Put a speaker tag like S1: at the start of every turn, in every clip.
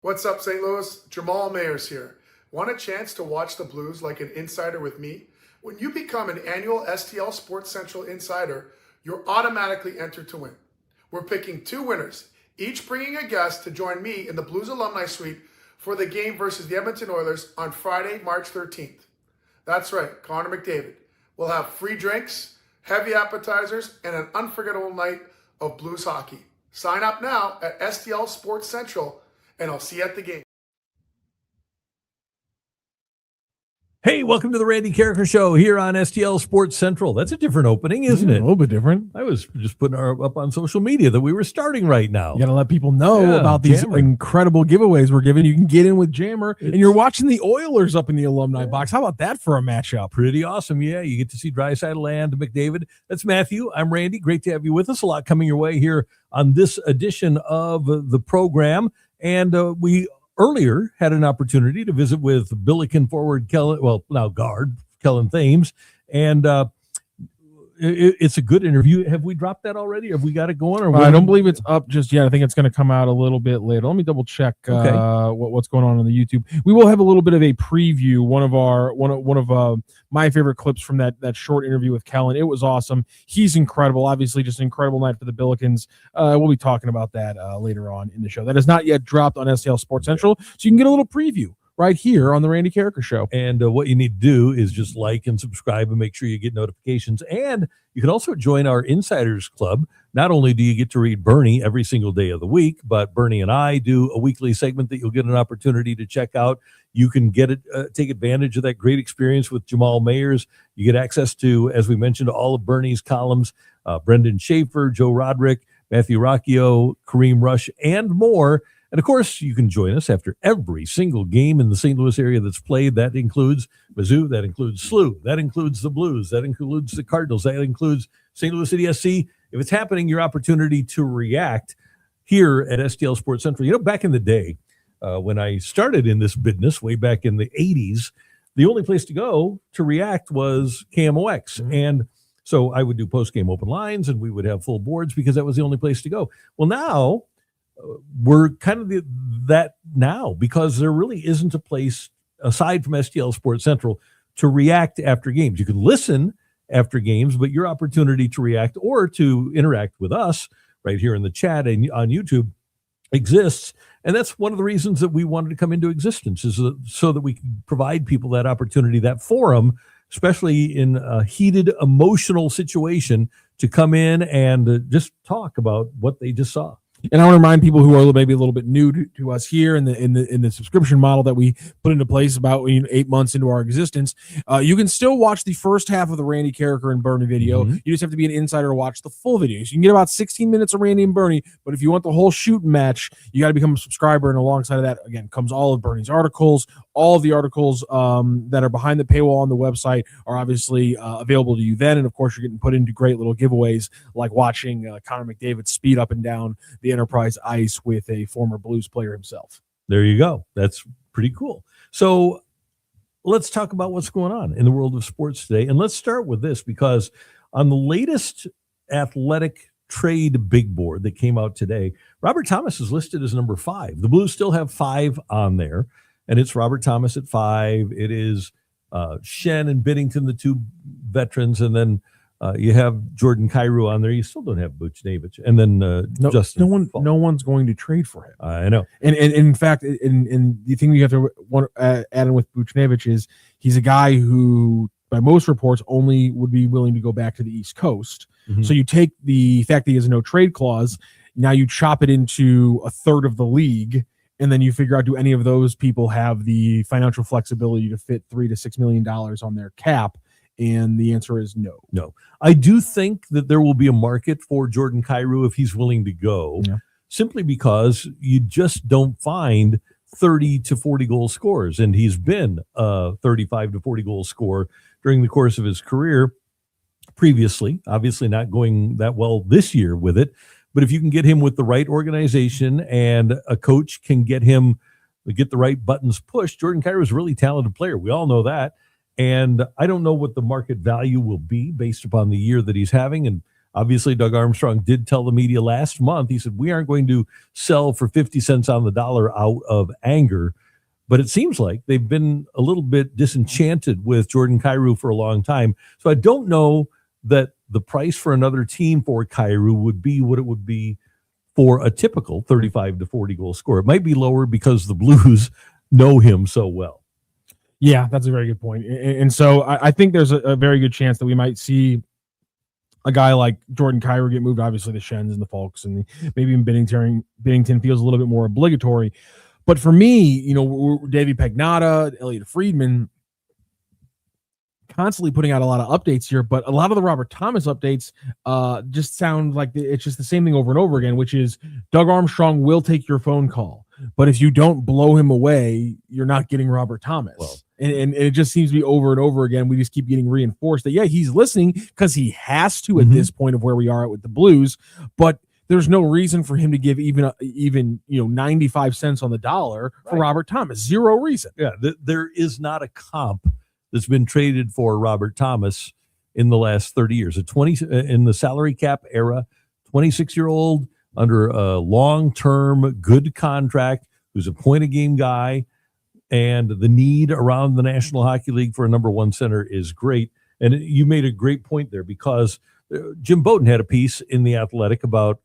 S1: What's up, St. Louis? Jamal Mayers here. Want a chance to watch the Blues like an insider with me? When you become an annual STL Sports Central insider, you're automatically entered to win. We're picking 2 winners, each bringing a guest to join me in the Blues Alumni Suite for the game versus the Edmonton Oilers on Friday, March 13th. That's right, Connor McDavid. We'll have free drinks, heavy appetizers, and an unforgettable night of Blues hockey. Sign up now at STL Sports Central, and I'll see you at the game.
S2: Hey, welcome to the Randy Karraker Show here on STL Sports Central. That's a different opening, isn't it?
S3: A little bit different.
S2: I was just putting up on social media that we were starting right now.
S3: You got to let people know about these incredible giveaways we're giving. You can get in with Jammer, and you're watching the Oilers up in the alumni box. How about that for a matchup?
S2: Pretty awesome, yeah. You get to see Draisaitl and McDavid. That's Matthew. I'm Randy. Great to have you with us. A lot coming your way here on this edition of the program. And we earlier had an opportunity to visit with Billiken forward now guard Kellen Thames, and it's a good interview. Have we dropped that already? Have we got it going? Or
S3: I don't believe it's up just yet. I think it's going to come out a little bit later. Let me double check what's going on the YouTube. We will have a little bit of a preview. One of my favorite clips from that short interview with Kellen. It was awesome. He's incredible. Obviously, just an incredible night for the Billikens. We'll be talking about that later on in the show. That is not yet dropped on STL Sports Central, so you can get a little preview right here on the Randy Karraker Show.
S2: And what you need to do is just like and subscribe and make sure you get notifications. And you can also join our Insiders Club. Not only do you get to read Bernie every single day of the week, but Bernie and I do a weekly segment that you'll get an opportunity to check out. You can get it, take advantage of that great experience with Jamal Mayers. You get access to, as we mentioned, all of Bernie's columns, Brendan Schaefer, Joe Roderick, Matthew Rocchio, Kareem Rush, and more. And, of course, you can join us after every single game in the St. Louis area that's played. That includes Mizzou. That includes SLU. That includes the Blues. That includes the Cardinals. That includes St. Louis City SC. If it's happening, your opportunity to react here at STL Sports Central. You know, back in the day, when I started in this business way back in the 80s, the only place to go to react was KMOX. Mm-hmm. And so I would do post-game open lines, and we would have full boards because that was the only place to go. Well, now we're kind of that now because there really isn't a place aside from STL Sports Central to react after games. You can listen after games, but your opportunity to react or to interact with us right here in the chat and on YouTube exists. And that's one of the reasons that we wanted to come into existence, is so that we can provide people that opportunity, that forum, especially in a heated emotional situation, to come in and just talk about what they just saw.
S3: And I want to remind people who are maybe a little bit new to us here in the subscription model that we put into place about 8 months into our existence. You can still watch the first half of the Randy Karraker and Bernie video. Mm-hmm. You just have to be an insider to watch the full video. So you can get about 16 minutes of Randy and Bernie, but if you want the whole shooting match, you got to become a subscriber. And alongside of that, again, comes all of Bernie's articles. All of the articles that are behind the paywall on the website are obviously available to you then. And, of course, you're getting put into great little giveaways like watching Connor McDavid speed up and down the Enterprise ice with a former Blues player himself.
S2: There you go. That's pretty cool. So let's talk about what's going on in the world of sports today. And let's start with this, because on the latest athletic trade big board that came out today, Robert Thomas is listed as number 5. The Blues still have 5 on there, and it's Robert Thomas at 5. It is Shen and Binnington, the 2 veterans, and then you have Jordan Kyrou on there. You still don't have Buchnevich, and then Justin.
S3: No one's going to trade for him.
S2: I know.
S3: And in fact, and the thing you have to add in with Buchnevich is he's a guy who, by most reports, only would be willing to go back to the East Coast. Mm-hmm. So you take the fact that he has a no trade clause, now you chop it into a third of the league, and then you figure out, do any of those people have the financial flexibility to fit $3 to $6 million on their cap? And the answer is no.
S2: No. I do think that there will be a market for Jordan Kyrou if he's willing to go, simply because you just don't find 30 to 40 goal scorers. And he's been a 35 to 40 goal scorer during the course of his career previously, obviously not going that well this year with it. But if you can get him with the right organization and a coach can get him to get the right buttons pushed, Jordan Kyrou is a really talented player. We all know that. And I don't know what the market value will be based upon the year that he's having. And Obviously, Doug Armstrong did tell the media last month, he said, we aren't going to sell for 50 cents on the dollar out of anger. But it seems like they've been a little bit disenchanted with Jordan Kyrou for a long time. So I don't know that the price for another team for Kyrou would be what it would be for a typical 35 to 40 goal scorer. It might be lower because the Blues know him so well.
S3: Yeah, that's a very good point. And so I think there's a very good chance that we might see a guy like Jordan Kyrou get moved. Obviously, the Shens and the Folks, and maybe even Binnington feels a little bit more obligatory. But for me, Davey Pagnotta, Elliot Friedman, constantly putting out a lot of updates here, but a lot of the Robert Thomas updates just sound like it's just the same thing over and over again, which is Doug Armstrong will take your phone call, but if you don't blow him away, you're not getting Robert Thomas. Well, and it just seems to be over and over again. We just keep getting reinforced that, yeah, he's listening because he has to at this point of where we are with the Blues, but there's no reason for him to give even 95 cents on the dollar for Robert Thomas. Zero reason.
S2: Yeah, there is not a comp that's been traded for Robert Thomas in the last 30 years. In the salary cap era, 26-year-old under a long-term good contract who's a point-a-game guy, and the need around the National Hockey League for a number one center is great. And you made a great point there, because Jim Bowden had a piece in The Athletic about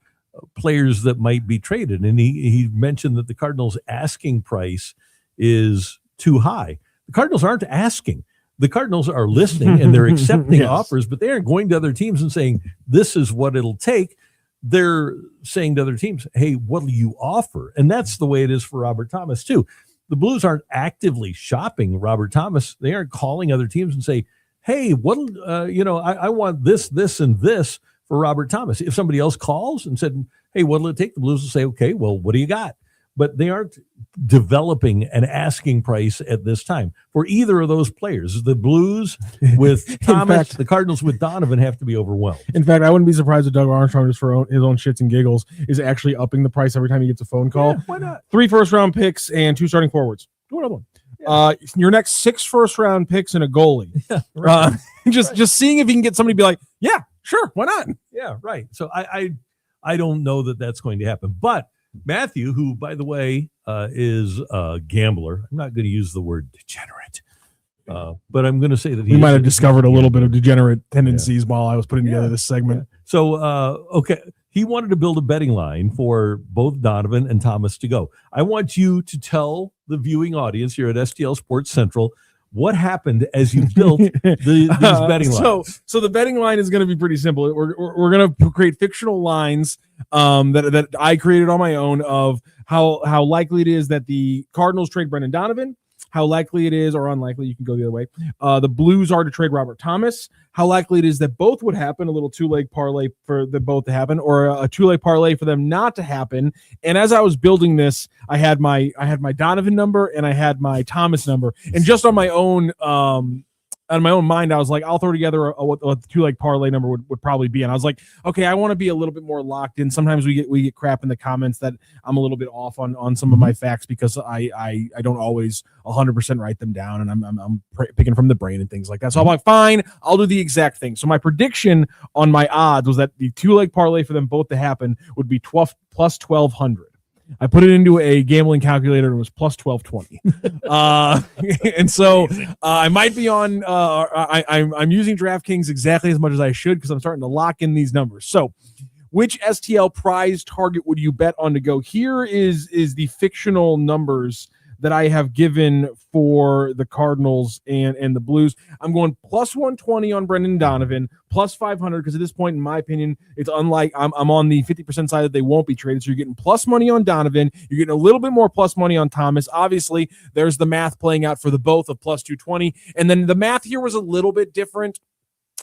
S2: players that might be traded, and he mentioned that the Cardinals' asking price is too high. The Cardinals aren't asking. The Cardinals are listening and they're accepting offers, but they aren't going to other teams and saying, this is what it'll take. They're saying to other teams, hey, what will you offer? And that's the way it is for Robert Thomas too. The Blues aren't actively shopping Robert Thomas. They aren't calling other teams and say, hey, I want this, and this for Robert Thomas. If somebody else calls and said, hey, what'll it take? The Blues will say, okay, well, what do you got? But they aren't developing an asking price at this time for either of those players. The Blues with Thomas, the Cardinals with Donovan have to be overwhelmed.
S3: In fact, I wouldn't be surprised if Doug Armstrong, just for his own shits and giggles, is actually upping the price every time he gets a phone call.
S2: Yeah, why not?
S3: 3 first-round picks and 2 starting forwards. Do another one. Yeah. Your next 6 first-round picks and a goalie. Yeah, right. Just seeing if he can get somebody to be like, yeah, sure, why not?
S2: Yeah, right. So I don't know that that's going to happen. But Matthew, who, by the way, is a gambler, I'm not going to use the word degenerate, but I'm going to say that
S3: we might have discovered a little bit of degenerate tendencies while I was putting together this segment.
S2: Yeah. So, okay, he wanted to build a betting line for both Donovan and Thomas to go. I want you to tell the viewing audience here at STL Sports Central what happened as you built these betting lines.
S3: So the betting line is going to be pretty simple. We're going to create fictional lines that I created on my own of how likely it is that the Cardinals trade Brendan Donovan, how likely it is, or unlikely, you can go the other way, the Blues are to trade Robert Thomas, how likely it is that both would happen, a little two-leg parlay for the both to happen, or a two-leg parlay for them not to happen. And as I was building this, I had my Donovan number and I had my Thomas number, and just on my own mind, I was like, I'll throw together what the two-leg parlay number would probably be. And I was like, okay, I want to be a little bit more locked in. Sometimes we get crap in the comments that I'm a little bit off on some of my facts because I don't always 100% write them down, and I'm picking from the brain and things like that. So I'm like, fine, I'll do the exact thing. So my prediction on my odds was that the two-leg parlay for them both to happen would be plus 1,200. I put it into a gambling calculator and it was plus 1,220. And so I might be on, I'm using DraftKings exactly as much as I should because I'm starting to lock in these numbers. So which STL prize target would you bet on to go? Here is the fictional numbers that I have given for the Cardinals and the Blues. I'm going plus 120 on Brendan Donovan, plus 500, because at this point, in my opinion, it's unlike I'm on the 50% side that they won't be traded. So you're getting plus money on Donovan. You're getting a little bit more plus money on Thomas. Obviously, there's the math playing out for the both of plus 220. And then the math here was a little bit different.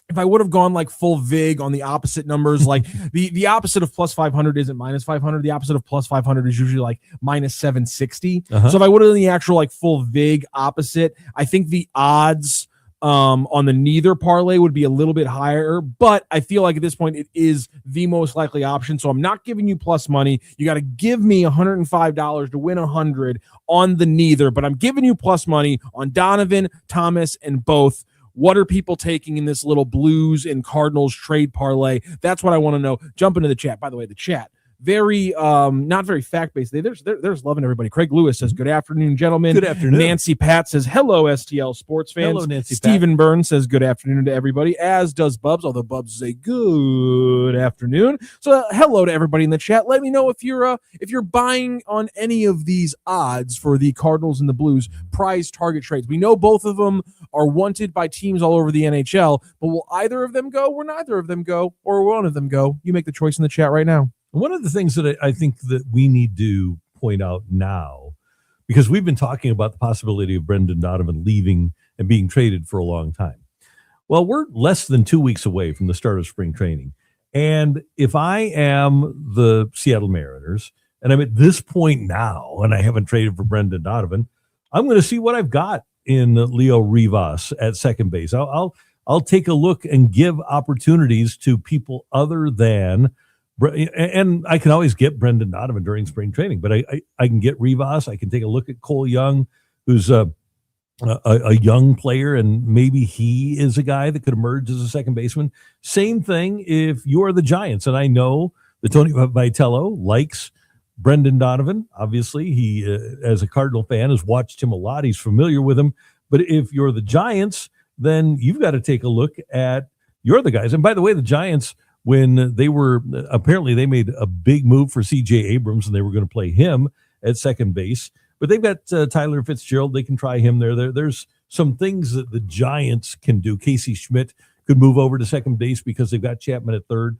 S3: If I would have gone like full VIG on the opposite numbers, like the opposite of plus 500 isn't minus 500. The opposite of plus 500 is usually like minus 760. So if I would have done the actual like full VIG opposite, I think the odds on the neither parlay would be a little bit higher, but I feel like at this point it is the most likely option. So I'm not giving you plus money. You got to give me $105 to win 100 on the neither, but I'm giving you plus money on Donovan, Thomas, and both. What are people taking in this little Blues and Cardinals trade parlay? That's what I want to know. Jump into the chat. By the way, the chat, very not very fact-based. There's loving everybody. Craig Lewis says, good afternoon, gentlemen.
S2: Good afternoon.
S3: Nancy Pat says, hello, STL sports fans.
S2: Hello, Nancy
S3: Stephen Burns says, good afternoon to everybody, as does Bubs, although Bubs is a good afternoon. So hello to everybody in the chat. Let me know if you're buying on any of these odds for the Cardinals and the Blues prize target trades. We know both of them are wanted by teams all over the NHL, but will either of them go, or neither of them go, or one of them go? You make the choice in the chat right now.
S2: One of the things that I think that we need to point out now, because we've been talking about the possibility of Brendan Donovan leaving and being traded for a long time. Well, we're less than 2 weeks away from the start of spring training. And if I am the Seattle Mariners and I'm at this point now and I haven't traded for Brendan Donovan, I'm going to see what I've got in Leo Rivas at second base. I'll take a look and give opportunities to people other than, and I can always get Brendan Donovan during spring training, but I can get Rivas. I can take a look at Cole Young, who's a young player, and maybe he is a guy that could emerge as a second baseman. Same thing if you are the Giants, and I know that Tony Vitello likes Brendan Donovan. Obviously, he, as a Cardinal fan, has watched him a lot. He's familiar with him. But if you're the Giants, then you've got to take a look at your other guys. And by the way, the Giants, when they were, apparently they made a big move for C.J. Abrams, and they were going to play him at second base. But they've got Tyler Fitzgerald. They can try him there. There's some things that the Giants can do. Casey Schmidt could move over to second base because they've got Chapman at third.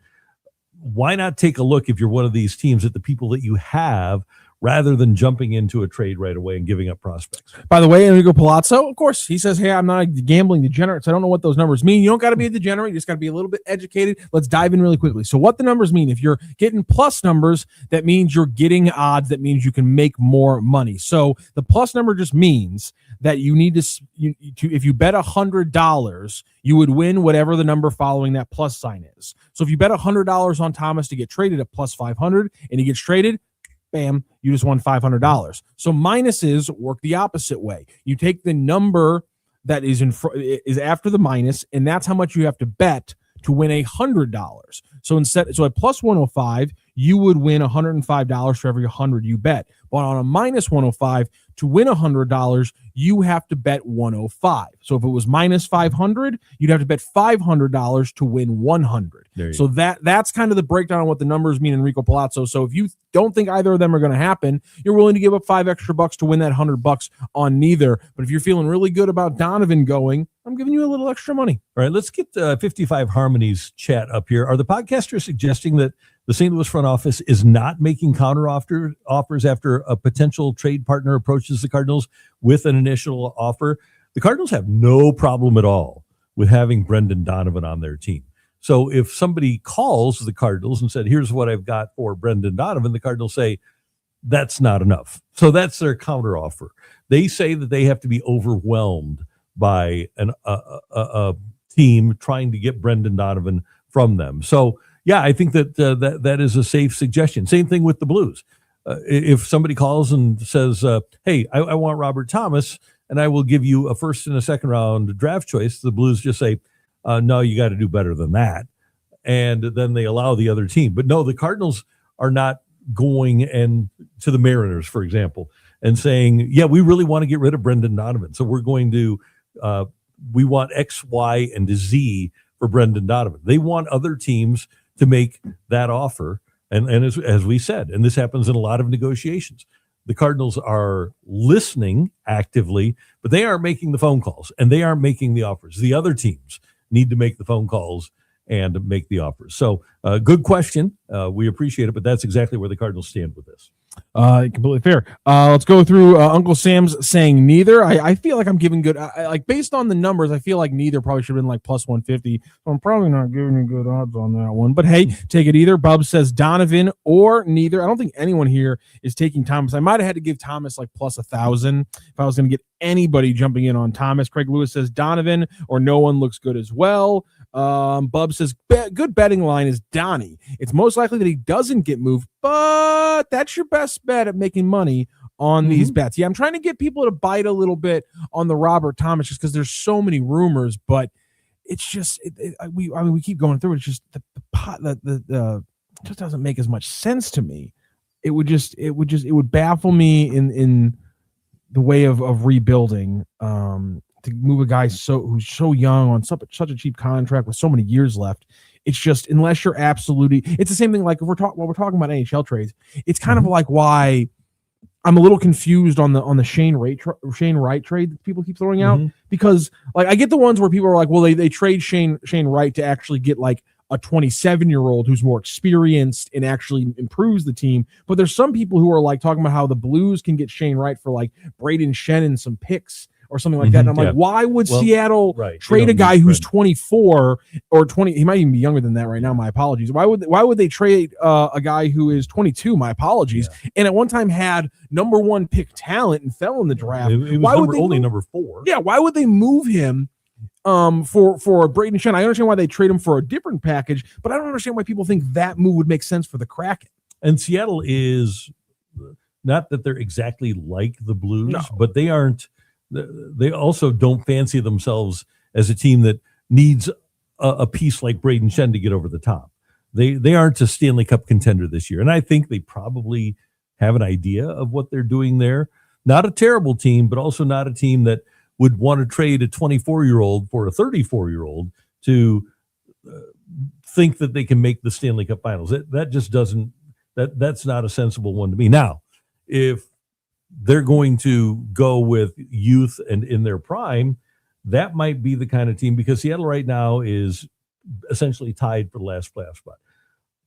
S2: Why not take a look, if you're one of these teams, at the people that you have, rather than jumping into a trade right away and giving up prospects?
S3: By the way, Enrico Palazzo, of course, he says, hey, I'm not a gambling degenerate, so I don't know what those numbers mean. You don't got to be a degenerate. You just got to be a little bit educated. Let's dive in really quickly. So what the numbers mean, if you're getting plus numbers, that means you're getting odds. That means you can make more money. So the plus number just means that you need to if you bet $100, you would win whatever the number following that plus sign is. So if you bet $100 on Thomas to get traded at plus 500 and he gets traded, bam, you just won $500. So minuses work the opposite way. You take the number that is is after the minus, and that's how much you have to bet to win $100. So at plus 105, you would win $105 for every 100 you bet. But on a minus 105, to win $100, you have to bet 105. So if it was minus 500, you'd have to bet $500 to win 100. So that's kind of the breakdown on what the numbers mean, Enrico Palazzo. So if you don't think either of them are going to happen, you're willing to give up $5 extra to win that $100 on neither. But if you're feeling really good about Donovan going, I'm giving you a little extra money.
S2: All right, let's get 55 Harmonies chat up here. Are the podcasters suggesting that the St. Louis front office is not making counter offers after a potential trade partner approaches the Cardinals with an initial offer? The Cardinals have no problem at all with having Brendan Donovan on their team. So if somebody calls the Cardinals and said, here's what I've got for Brendan Donovan, the Cardinals say, that's not enough. So that's their counter offer. They say that they have to be overwhelmed by a team trying to get Brendan Donovan from them. So yeah, I think that is a safe suggestion. Same thing with the Blues. If somebody calls and says, hey, I want Robert Thomas, and I will give you a first and a second round draft choice, the Blues just say, no, you got to do better than that. And then they allow the other team. But no, the Cardinals are not going and to the Mariners, for example, and saying, yeah, we really want to get rid of Brendan Donovan. So we're going to, we want X, Y, and Z for Brendan Donovan. They want other teams to make that offer. And as we said, and this happens in a lot of negotiations, the Cardinals are listening actively, but they aren't making the phone calls and they aren't making the offers. The other teams need to make the phone calls and make the offers. So good question. We appreciate it, but that's exactly where the Cardinals stand with this.
S3: Completely fair. Let's go through Uncle Sam's saying neither. I feel like I'm giving good, like based on the numbers, I feel like neither probably should have been like plus 150. So I'm probably not giving you good odds on that one. But hey, take it either. Bub says Donovan or neither. I don't think anyone here is taking Thomas. I might have had to give Thomas like plus 1,000 if I was going to get anybody jumping in on Thomas. Craig Lewis says Donovan or no one looks good as well. Bub says good betting line is Donnie. It's most likely that he doesn't get moved, but that's your best bet at making money on these bets. Yeah, I'm trying to get people to bite a little bit on the Robert Thomas just because there's so many rumors, but it's just we keep going through it. It's just the it just doesn't make as much sense to me. It would baffle me in the way of rebuilding to move a guy who's so young on such a cheap contract with so many years left. It's just, unless you're absolutely, it's the same thing. Like if we're talking about NHL trades, it's kind of like why I'm a little confused on the Shane Wright trade that people keep throwing out, because like I get the ones where people are like, well, they trade Shane Wright to actually get like a 27-year-old who's more experienced and actually improves the team. But there's some people who are like talking about how the Blues can get Shane Wright for like Braden Shen and some picks or something like that. And I'm like, why would Seattle trade a guy who's 24 or 20? He might even be younger than that right now. My apologies. Why would they trade a guy who is 22 ? My apologies. Yeah. And at one time had number 1 pick talent and fell in the draft.
S2: It was only number 4.
S3: Yeah. Why would they move him for Braden Shen? I understand why they trade him for a different package, but I don't understand why people think that move would make sense for the Kraken.
S2: And Seattle is not that they're exactly like the Blues, but they aren't. They also don't fancy themselves as a team that needs a piece like Braden Shen to get over the top. They aren't a Stanley Cup contender this year, and I think they probably have an idea of what they're doing there. Not a terrible team, but also not a team that would want to trade a 24-year-old for a 34-year-old to think that they can make the Stanley Cup Finals. That just doesn't. That's not a sensible one to me. Now, if they're going to go with youth and in their prime, that might be the kind of team, because Seattle right now is essentially tied for the last playoff spot.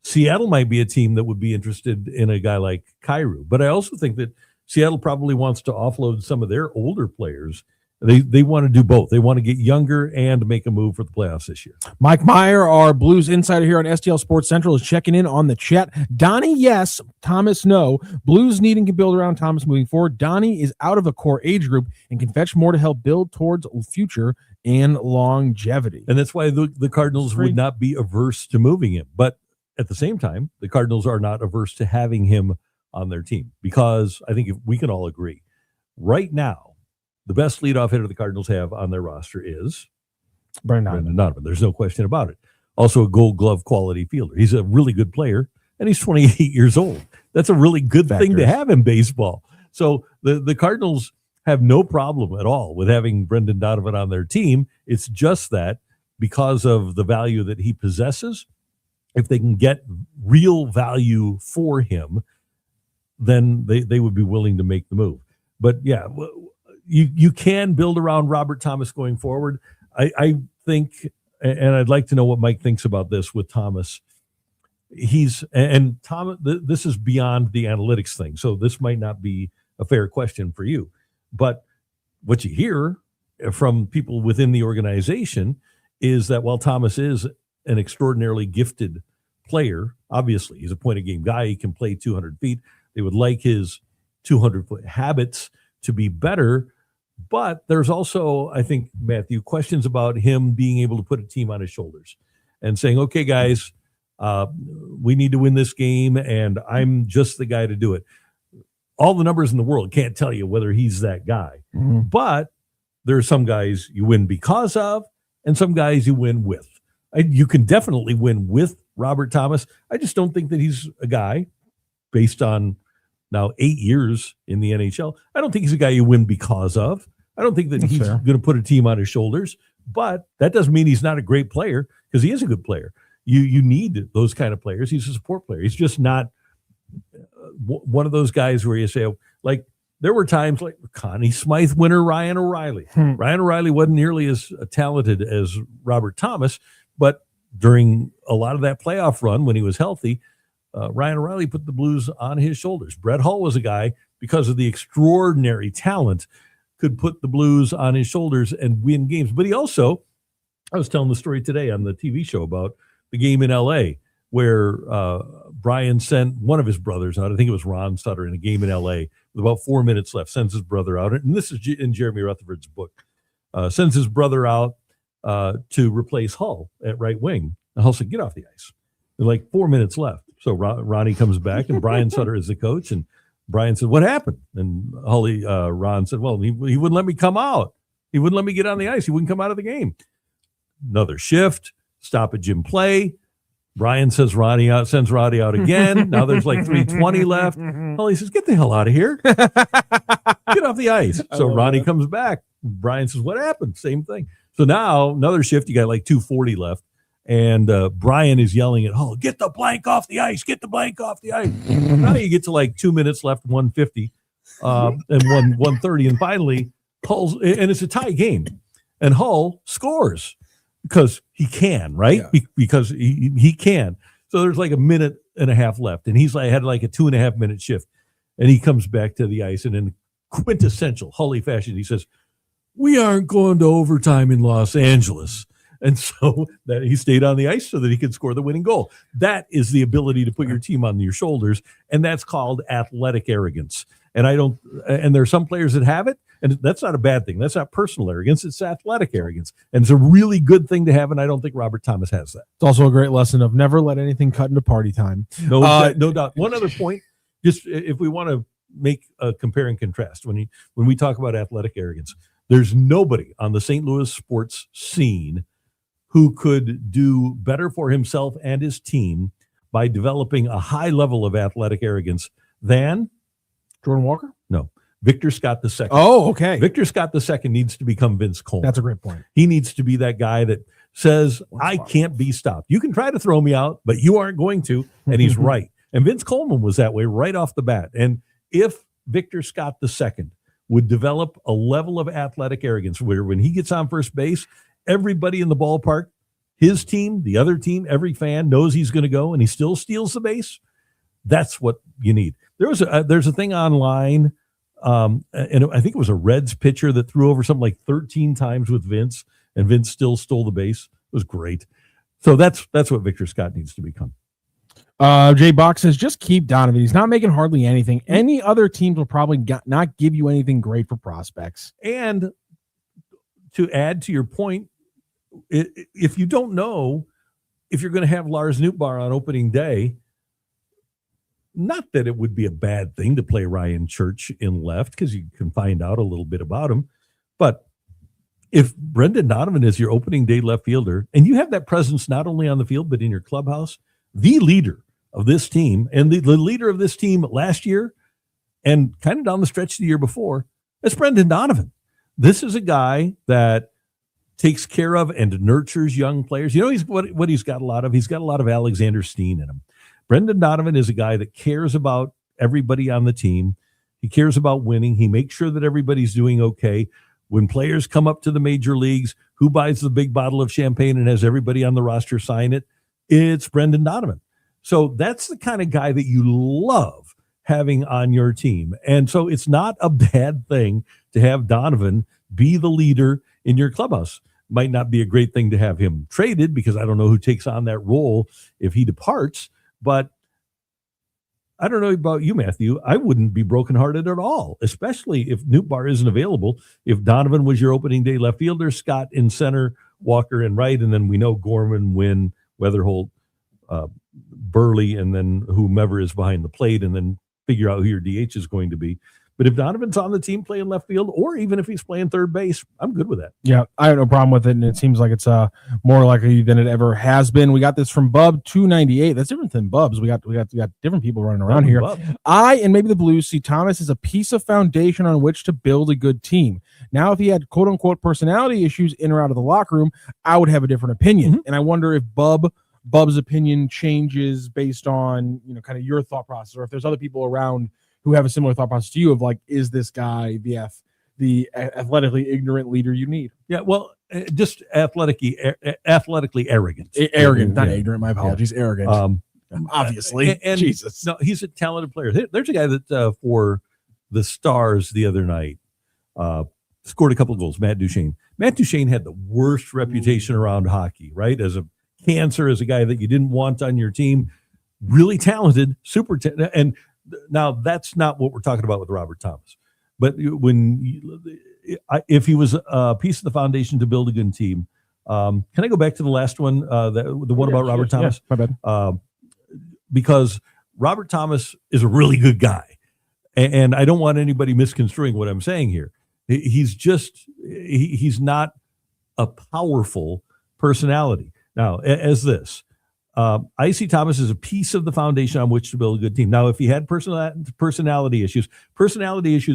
S2: Seattle might be a team that would be interested in a guy like Kyrou, but I also think that Seattle probably wants to offload some of their older players. They want to do both. They want to get younger and make a move for the playoffs this year.
S3: Mike Meyer, our Blues insider here on STL Sports Central, is checking in on the chat. Donnie, yes. Thomas, no. Blues need and can build around Thomas moving forward. Donnie is out of a core age group and can fetch more to help build towards future and longevity.
S2: And that's why the Cardinals would not be averse to moving him. But at the same time, the Cardinals are not averse to having him on their team, because I think if we can all agree, right now, the best leadoff hitter the Cardinals have on their roster is Brendan Donovan. There's no question about it. Also a Gold Glove quality fielder. He's a really good player, and he's 28 years old. That's a really good thing to have in baseball. So the Cardinals have no problem at all with having Brendan Donovan on their team. It's just that because of the value that he possesses, if they can get real value for him, then they would be willing to make the move. But yeah, you can build around Robert Thomas going forward. I think, and I'd like to know what Mike thinks about this with Thomas. Thomas, this is beyond the analytics thing, so this might not be a fair question for you. But what you hear from people within the organization is that while Thomas is an extraordinarily gifted player, obviously he's a point-of-game guy, he can play 200 feet. They would like his 200-foot habits to be better. But there's also, I think, Matthew, questions about him being able to put a team on his shoulders and saying, okay, guys, we need to win this game, and I'm just the guy to do it. All the numbers in the world can't tell you whether he's that guy. Mm-hmm. But there are some guys you win because of and some guys you win with. You can definitely win with Robert Thomas. I just don't think that he's a guy, based on now 8 years in the NHL, I don't think he's a guy you win because of. I don't think that he's going to put a team on his shoulders, but that doesn't mean he's not a great player, because he is a good player. You need those kind of players. He's a support player. He's just not one of those guys where you say, like, there were times like Connie Smythe winner Ryan O'Reilly. Ryan O'Reilly wasn't nearly as talented as Robert Thomas, but during a lot of that playoff run when he was healthy, Ryan O'Reilly put the Blues on his shoulders. Brett Hull was a guy, because of the extraordinary talent, could put the Blues on his shoulders and win games. But he also, I was telling the story today on the TV show about the game in L.A. where Brian sent one of his brothers out. I think it was Ron Sutter, in a game in L.A. with about 4 minutes left, sends his brother out. And this is in Jeremy Rutherford's book. Sends his brother out to replace Hull at right wing. And Hull said, get off the ice. There's like 4 minutes left. So Ronnie comes back, and Brian Sutter is the coach, and Brian said, "What happened?" And Ron said, "Well, he wouldn't let me come out. He wouldn't let me get on the ice. He wouldn't come out of the game." Another shift, stoppage in play. Brian says sends Roddy out again. Now there's like 3:20 left. Holly says, "Get the hell out of here. Get off the ice." So Ronnie comes back. Brian says, "What happened?" Same thing. So now another shift. You got like 2:40 left. And Brian is yelling at Hull, "Get the blank off the ice. Get the blank off the ice." Now you get to like 2 minutes left, 150 and 130. And finally, and it's a tie game. And Hull scores because he can, right?
S3: Yeah.
S2: Because he can. So there's like a minute and a half left. And he's like had like a 2.5 minute shift. And he comes back to the ice. And in quintessential Hully fashion, he says, "We aren't going to overtime in Los Angeles." And so that he stayed on the ice so that he could score the winning goal. That is the ability to put your team on your shoulders. And that's called athletic arrogance. And there are some players that have it. And that's not a bad thing. That's not personal arrogance. It's athletic arrogance. And it's a really good thing to have. And I don't think Robert Thomas has that.
S3: It's also a great lesson of never let anything cut into party time.
S2: No doubt. One other point, just if we want to make a compare and contrast, when we talk about athletic arrogance, there's nobody on the St. Louis sports scene who could do better for himself and his team by developing a high level of athletic arrogance than
S3: Jordan Walker?
S2: No, Victor Scott II.
S3: Oh, okay.
S2: Victor Scott II needs to become Vince Coleman.
S3: That's a great point.
S2: He needs to be that guy that says, "I can't be stopped. You can try to throw me out, but you aren't going to." And he's right. And Vince Coleman was that way right off the bat. And if Victor Scott II would develop a level of athletic arrogance where when he gets on first base, everybody in the ballpark, his team, the other team, every fan knows he's going to go, and he still steals the base. That's what you need. There's a thing online, and I think it was a Reds pitcher that threw over something like 13 times with Vince, and Vince still stole the base. It was great. So that's what Victor Scott needs to become.
S3: Jay Bach says, just keep Donovan. He's not making hardly anything. Any other teams will probably not give you anything great for prospects.
S2: And to add to your point, if you don't know if you're going to have Lars Nootbaar on opening day, not that it would be a bad thing to play Ryan Church in left because you can find out a little bit about him. But if Brendan Donovan is your opening day left fielder and you have that presence not only on the field but in your clubhouse, the leader of this team and the leader of this team last year and kind of down the stretch the year before, that's Brendan Donovan. This is a guy that takes care of and nurtures young players. You know, what he's got a lot of? He's got a lot of Alexander Steen in him. Brendan Donovan is a guy that cares about everybody on the team. He cares about winning. He makes sure that everybody's doing okay. When players come up to the major leagues, who buys the big bottle of champagne and has everybody on the roster sign it? It's Brendan Donovan. So that's the kind of guy that you love having on your team. And so it's not a bad thing to have Donovan be the leader in your clubhouse. Might not be a great thing to have him traded because I don't know who takes on that role if he departs, but I don't know about you, Matthew. I wouldn't be brokenhearted at all, especially if Nootbaar isn't available. If Donovan was your opening day left fielder, Scott in center, Walker in right, and then we know Gorman, Wynn, Weatherholt, Burley, and then whomever is behind the plate, and then figure out who your DH is going to be. But if Donovan's on the team playing left field, or even if he's playing third base, I'm good with that.
S3: Yeah, I have no problem with it, and it seems like it's more likely than it ever has been. We got this from Bub 298. That's different than Bubs. We got different people running around here.
S2: Bub.
S3: I and maybe the Blues see Thomas as a piece of foundation on which to build a good team. Now, if he had quote unquote personality issues in or out of the locker room, I would have a different opinion.
S2: Mm-hmm.
S3: And I wonder if Bub's opinion changes based on kind of your thought process, or if there's other people around who have a similar thought process to you of like, is this guy the athletically ignorant leader you need?
S2: Yeah, well, just athletically arrogant.
S3: Arrogant, not ignorant. My apologies. Yeah. Arrogant. Obviously.
S2: And
S3: Jesus.
S2: No, he's a talented player. There's a guy that for the Stars the other night scored a couple of goals, Matt Duchene. Matt Duchene had the worst reputation around hockey, right? As a cancer, as a guy that you didn't want on your team. Really talented, super talented. And now that's not what we're talking about with Robert Thomas. But if he was a piece of the foundation to build a good team, can I go back to the last one, the one about Robert Thomas?
S3: Yeah, my bad.
S2: Because Robert Thomas is a really good guy. And I don't want anybody misconstruing what I'm saying here. He's not a powerful personality. Now, as this, I see Thomas as a piece of the foundation on which to build a good team. Now, if he had personality issues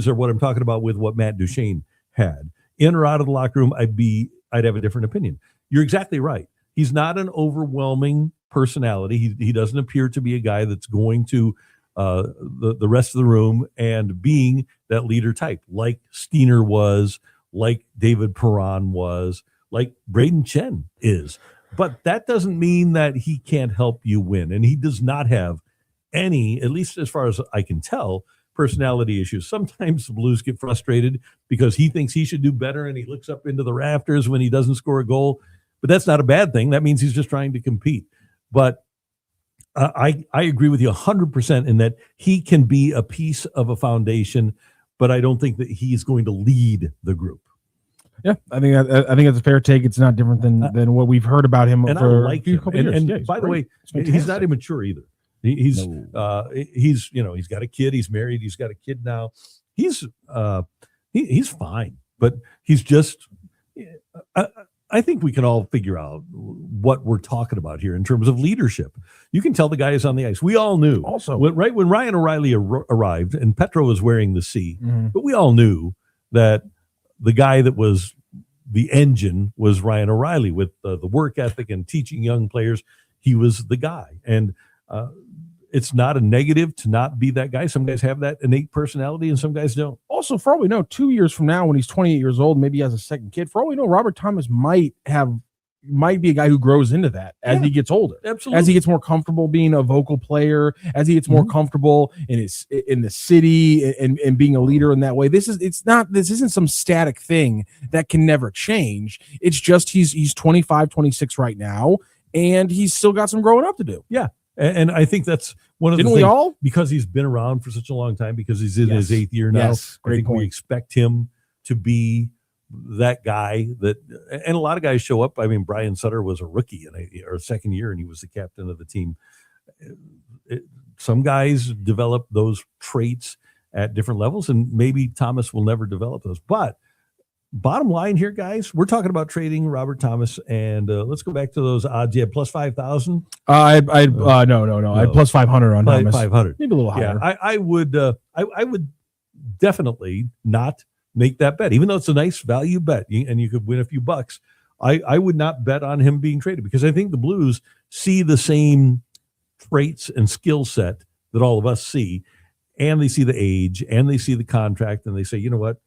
S2: are what I'm talking about with what Matt Duchene had. In or out of the locker room, I'd have a different opinion. You're exactly right. He's not an overwhelming personality. He doesn't appear to be a guy that's going to the rest of the room and being that leader type, like Steiner was, like David Perron was, like Braden Chen is. But that doesn't mean that he can't help you win. And he does not have any, at least as far as I can tell, personality issues. Sometimes the Blues get frustrated because he thinks he should do better and he looks up into the rafters when he doesn't score a goal. But that's not a bad thing. That means he's just trying to compete. But I agree with you 100% in that he can be a piece of a foundation, but I don't think that he's going to lead the group.
S3: Yeah, I think it's a fair take. It's not different than what we've heard about him for a few couple years.
S2: And by the way, he's not immature either. He's he's got a kid. He's married. He's got a kid now. He's fine, but he's just. I think we can all figure out what we're talking about here in terms of leadership. You can tell the guy is on the ice. We all knew
S3: also
S2: when Ryan O'Reilly arrived and Petro was wearing the C, but we all knew that the guy that was the engine was Ryan O'Reilly with the work ethic and teaching young players. He was the guy. And it's not a negative to not be that guy. Some guys have that innate personality and some guys don't.
S3: Also, for all we know, 2 years from now, when he's 28 years old, maybe he has a second kid. For all we know, Robert Thomas might be a guy who grows into that as he gets older.
S2: Absolutely.
S3: As he gets more comfortable being a vocal player, as he gets more comfortable in the city and being a leader in that way. This isn't some static thing that can never change. It's just he's 25, 26 right now, and he's still got some growing up to do.
S2: Yeah. And I think that's one of the things.
S3: We all?
S2: Because he's been around for such a long time, because he's in his 8th year now.
S3: Yes, great point.
S2: We expect him to be that guy and a lot of guys show up. I mean, Brian Sutter was a rookie or second year, and he was the captain of the team. Some guys develop those traits at different levels, and maybe Thomas will never develop those. But bottom line here, guys, we're talking about trading Robert Thomas, and let's go back to those odds. You had plus 5,000.
S3: No. I had plus 500 on Thomas.
S2: 500,
S3: maybe a little higher.
S2: Yeah, I would definitely not make that bet, even though it's a nice value bet and you could win a few bucks. I would not bet on him being traded, because I think the Blues see the same traits and skill set that all of us see, and they see the age and they see the contract, and they say, you know what?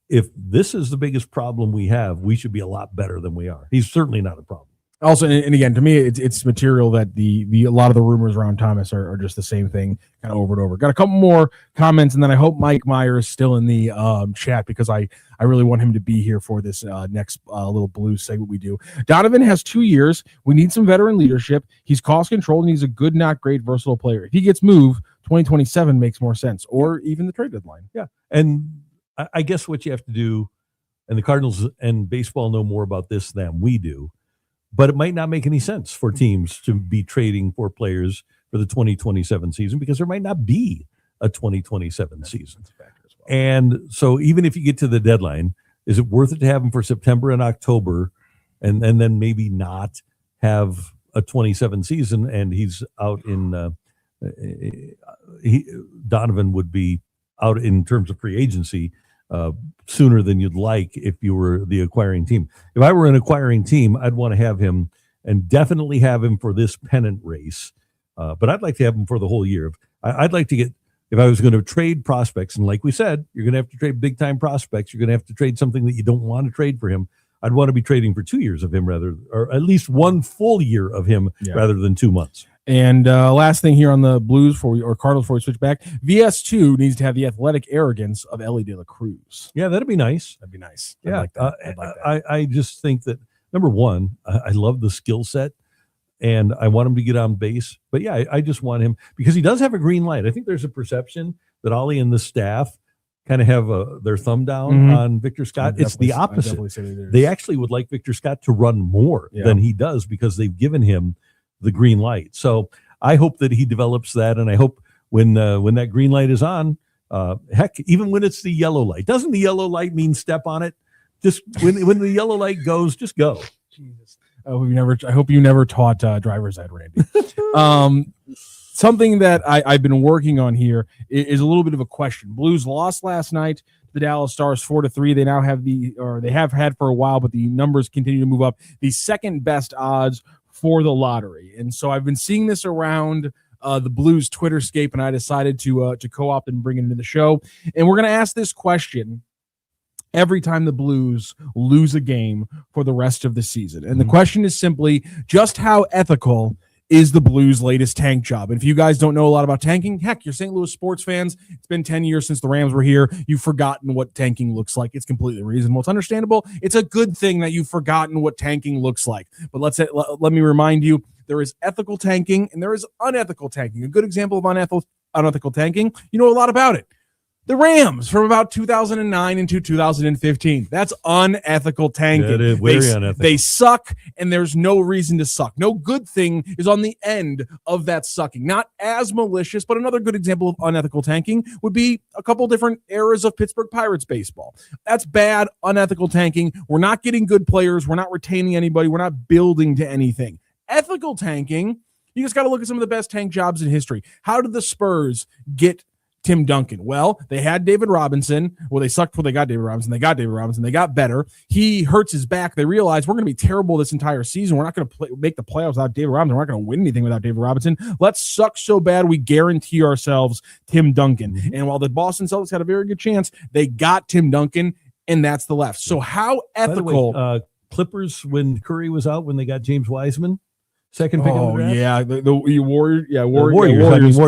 S2: If this is the biggest problem we have, we should be a lot better than we are. He's certainly not a problem.
S3: Also, and again, to me, it's material that a lot of the rumors around Thomas are just the same thing, kind of over and over. Got a couple more comments, and then I hope Mike Meyer is still in the chat, because I really want him to be here for this next little Blues segment we do. Donovan has 2 years. We need some veteran leadership. He's cost controlled, and he's a good, not great, versatile player. If he gets moved, 2027 makes more sense, or even the trade deadline.
S2: Yeah, and I guess what you have to do, and the Cardinals and baseball know more about this than we do, but it might not make any sense for teams to be trading for players for the 2027 season, because there might not be a 2027 season. And so even if you get to the deadline, is it worth it to have him for September and October and then maybe not have a 27 season, and he's out in Donovan would be out in terms of free agency sooner than you'd like if you were the acquiring team. If I were an acquiring team, I'd want to have him, and definitely have him for this pennant race. But I'd like to have him for the whole year. I'd like to get, if I was going to trade prospects, and like we said, you're going to have to trade big time prospects. You're going to have to trade something that you don't want to trade for him. I'd want to be trading for 2 years of him or at least 1 full year of him rather than 2 months.
S3: And last thing here on the Blues Cardinals before we switch back, VS2 needs to have the athletic arrogance of Ellie De La Cruz.
S2: Yeah, that'd be nice.
S3: That'd be nice.
S2: Yeah,
S3: I'd like that.
S2: I just think that, number one, I love the skill set, and I want him to get on base. But yeah, I just want him, because he does have a green light. I think there's a perception that Ollie and the staff kind of have their thumb down on Victor Scott. It's the opposite. They actually would like Victor Scott to run more than he does, because they've given him the green light. So I hope that he develops that, and I hope when that green light is on, heck, even when it's the yellow light, doesn't the yellow light mean step on it? Just when the yellow light goes, just go.
S3: Jesus. I hope you never taught driver's ed, Randy. Something that I've been working on here is a little bit of a question. Blues lost last night. The Dallas Stars 4-3. They now have they have had for a while, but the numbers continue to move up. The second best odds for the lottery. And so I've been seeing this around the Blues Twitterscape, and I decided to co-opt and bring it into the show. And we're going to ask this question every time the Blues lose a game for the rest of the season. And the question is simply, just how ethical is the Blues' latest tank job? And if you guys don't know a lot about tanking, heck, you're St. Louis sports fans. It's been 10 years since the Rams were here. You've forgotten what tanking looks like. It's completely reasonable. It's understandable. It's a good thing that you've forgotten what tanking looks like. But let me remind you, there is ethical tanking and there is unethical tanking. A good example of unethical tanking, you know a lot about it. The Rams from about 2009 into 2015. That's unethical tanking.
S2: That is very unethical.
S3: They suck, and there's no reason to suck. No good thing is on the end of that sucking. Not as malicious, but another good example of unethical tanking would be a couple different eras of Pittsburgh Pirates baseball. That's bad, unethical tanking. We're not getting good players. We're not retaining anybody. We're not building to anything. Ethical tanking, you just got to look at some of the best tank jobs in history. How did the Spurs get Tim Duncan? Well, they had David Robinson. Well, they sucked before they got David Robinson. They got David Robinson. They got better. He hurts his back. They realized we're going to be terrible this entire season. We're not going to make the playoffs without David Robinson. We're not going to win anything without David Robinson. Let's suck so bad we guarantee ourselves Tim Duncan. And while the Boston Celtics had a very good chance, they got Tim Duncan, and that's the left. So how ethical?
S2: By the way, Clippers, when Curry was out, when they got James Wiseman, second pick of the draft.
S3: Yeah, the Warriors.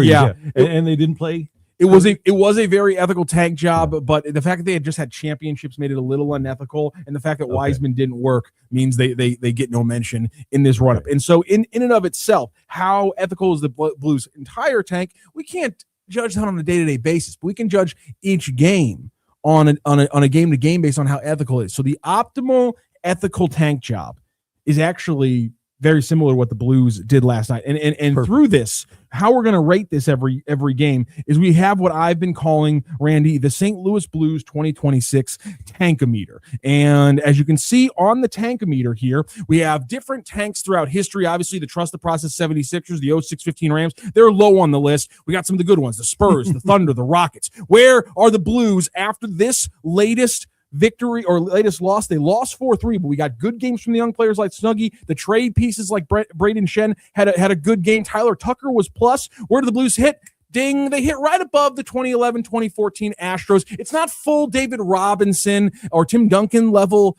S2: Yeah. And they didn't play.
S3: It was a very ethical tank job, but the fact that they had just had championships made it a little unethical, and the fact that Wiseman didn't work means they get no mention in this run-up. And so in and of itself, how ethical is the Blues' entire tank? We can't judge that on a day-to-day basis, but we can judge each game on a game-to-game based on how ethical it is. So the optimal ethical tank job is actually very similar to what the Blues did last night. And through this, how we're going to rate this every game is we have what I've been calling, Randy, the St. Louis Blues 2026 tankometer. And as you can see on the tankometer here, we have different tanks throughout history. Obviously, the Trust the Process 76ers, the 06-15 Rams, they're low on the list. We got some of the good ones, the Spurs, the Thunder, the Rockets. Where are the Blues after this latest victory or latest loss? They lost 4-3, but we got good games from the young players like Snuggie. The trade pieces like Braden Shen had a good game. Tyler Tucker was plus. Where did the Blues hit? Ding, they hit right above the 2011-2014 Astros. It's not full David Robinson or Tim Duncan level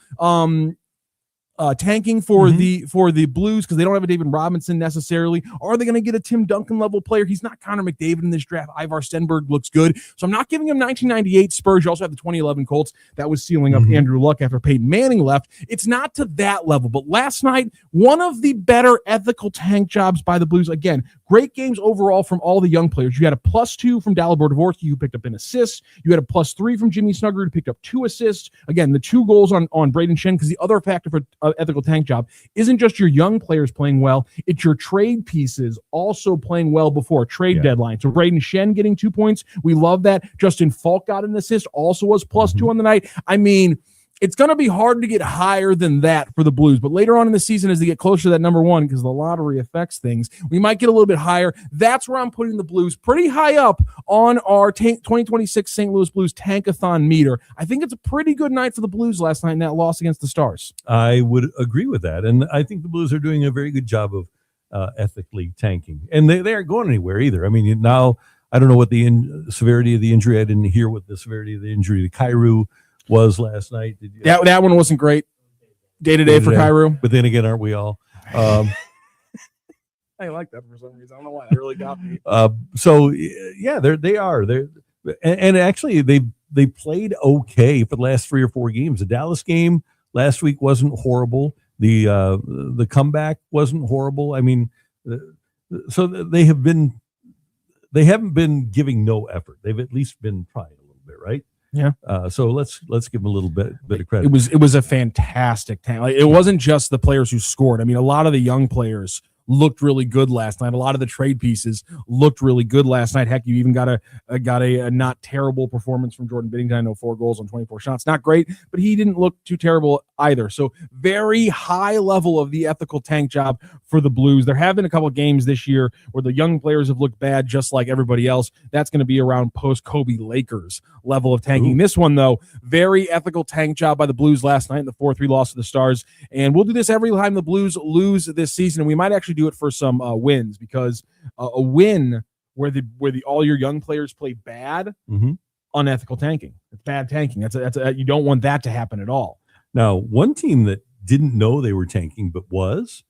S3: tanking for the Blues because they don't have a David Robinson necessarily. Are they going to get a Tim Duncan level player? He's not Connor McDavid in this draft. Ivar Stenberg looks good. So I'm not giving him 1998 Spurs. You also have the 2011 Colts that was sealing up Andrew Luck after Peyton Manning left. It's not to that level. But last night, one of the better ethical tank jobs by the Blues. Again, great games overall from all the young players. You had a +2 from Dalibor Dvorsky, who picked up an assist. You had a +3 from Jimmy Snuggerud, who picked up 2 assists. Again, the 2 goals on Braden Shen, because the other factor for ethical tank job isn't just your young players playing well, it's your trade pieces also playing well before trade deadline. So Braden Shen getting 2 points, we love that. Justin Falk got an assist, also was +2 on the night. I mean, it's going to be hard to get higher than that for the Blues, but later on in the season, as they get closer to that number 1, because the lottery affects things, we might get a little bit higher. That's where I'm putting the Blues pretty high up on our 2026 St. Louis Blues tankathon meter. I think it's a pretty good night for the Blues last night in that loss against the Stars.
S2: I would agree with that, and I think the Blues are doing a very good job of ethically tanking, and they aren't going anywhere either. I mean, now I don't know what the severity of the injury. I didn't hear what the severity of the injury to Kyrou was last night. Did you?
S3: That one wasn't great. Day-to-day for Kyrou.
S2: But then again, aren't we all?
S3: I like that for some reason. I don't know why. That really got me.
S2: So yeah, they are. And actually they played okay for the last 3 or 4 games. The Dallas game last week wasn't horrible. The comeback wasn't horrible. I mean, so they haven't been giving no effort. They've at least been trying a little bit, right?
S3: Yeah.
S2: So let's give them a little bit of credit.
S3: It was a fantastic tank. Like, it wasn't just the players who scored. I mean, a lot of the young players looked really good last night. A lot of the trade pieces looked really good last night. Heck, you even got a not terrible performance from Jordan Binnington. I know 4 goals on 24 shots. Not great, but he didn't look too terrible either. So very high level of the ethical tank job for the Blues. There have been a couple of games this year where the young players have looked bad just like everybody else. That's going to be around post-Kobe Lakers level of tanking. This one, though, very ethical tank job by the Blues last night in the 4-3 loss to the Stars. And we'll do this every time the Blues lose this season. And we might actually do it for some wins, because a win where all your young players play bad, unethical tanking. It's bad tanking. You don't want that to happen at all.
S2: Now, one team that didn't know they were tanking but was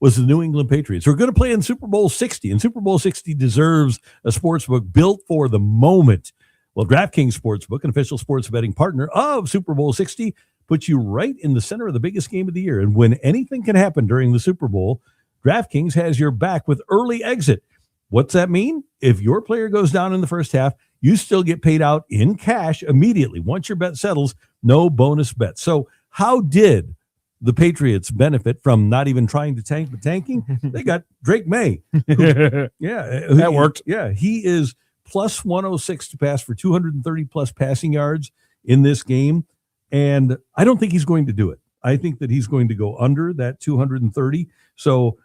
S2: the New England Patriots. We're going to play in Super Bowl 60, and Super Bowl 60 deserves a sportsbook built for the moment. Well, DraftKings Sportsbook, an official sports betting partner of Super Bowl 60, puts you right in the center of the biggest game of the year. And when anything can happen during the Super Bowl, DraftKings has your back with early exit. What's that mean? If your player goes down in the first half, you still get paid out in cash immediately. Once your bet settles, no bonus bets. So how did the Patriots benefit from not even trying to tank, but tanking? They got Drake May.
S3: That worked.
S2: Yeah, he is plus 106 to pass for 230 plus passing yards in this game. And I don't think he's going to do it. I think that he's going to go under that 230. So